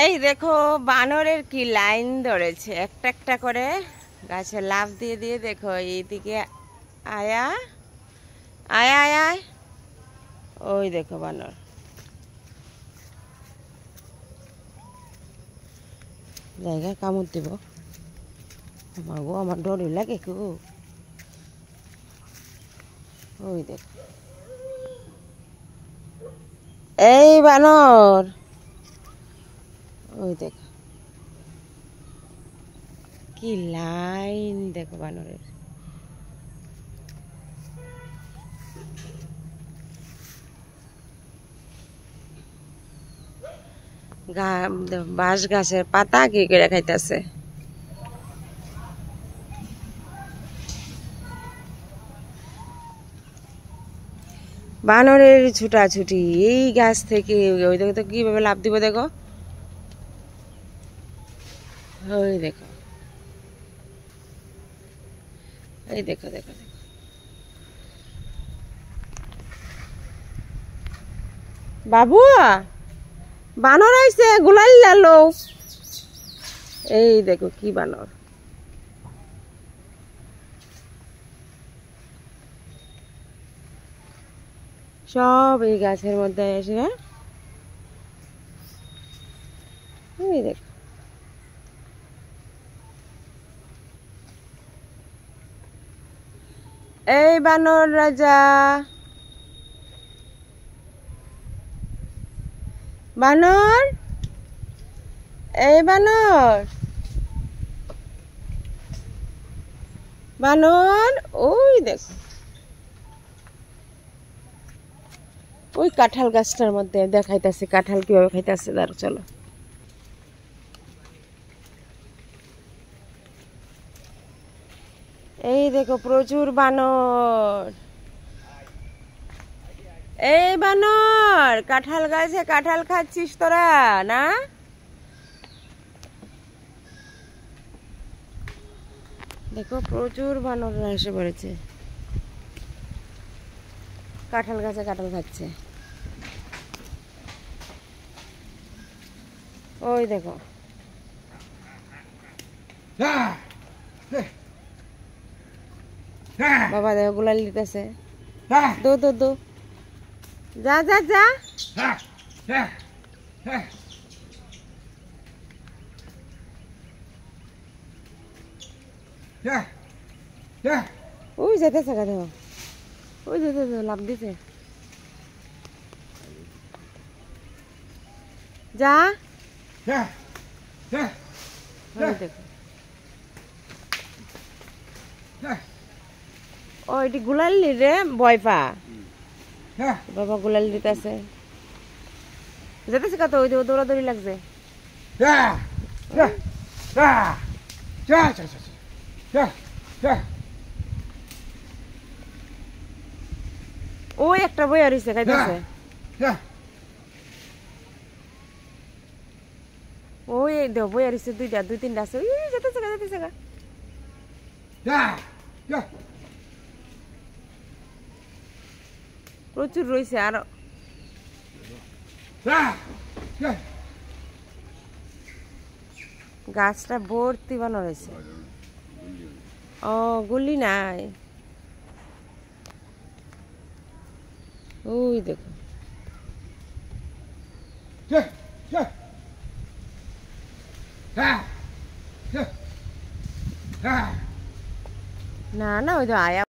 এই দেখো বানরের কি লাইন ধরেছে, একটা একটা করে গাছে লাফ দিয়ে দিয়ে। দেখো এইদিকে আয়া আয় আয় আয়, ওই দেখো বানর। জায়গা কামড় দিব আমার গো, আমার ডরই লাগে খুব। ওই দেখো এই বানর, ওই দেখো কি লাইন, দেখো বানরের। বাঁশ গাছের পাতা কি করে খাইতেছে। বানরের ছুটাছুটি এই গাছ থেকে ওই দেখো তো কিভাবে লাফ দিব। দেখো ওই দেখো, এই দেখো দেখো দেখো বাবু, বানর আইছে, গুলাল লালো। এই দেখো কি বানর, সব এই গাছের মধ্যে এসে। এই দেখো এই বানর রাজা, বানর, এই বানর, বানর, ওই দেখো ওই কাঁঠাল গাছটার মধ্যে দেখাইতেছে কাঁঠাল কিভাবে খাইতেছে। দাঁড়ো চলো। এই দেখো প্রচুর বানর। এই বানর, কাঁঠাল গাছে কাঁঠাল খাচ্ছিস তোরা না? দেখো প্রচুর বানররা এসে পড়েছে, কাঁঠাল গাছে কাঁঠাল খাচ্ছে। ওই দেখো বাবা, দেখো গুলাল দিতেছে। দো দো দো, যা যা যা। ওই যেতেছে গা, দেখো ওই যেতে লাভ দিছে। যা, দেখো ও এটি গুলাল নি রে, ভয় পা। বাবা গুলাল দিতেছে, যেতেছে কত, ওই দৌড়াদৌড়ি লাগছে। ওই একটা বই আর হইছে খাইতেছে। ওই দেখ বই আর হইছে দুইটা, দুই তিনটা আছে। ওই যেতেছে গা, যেতেছে গা। প্রচুর রয়েছে আর গাছটা ভর্তি বানর হয়েছে। ও গুলি নাই, ওই দেখো না না, ওই তো আয়া।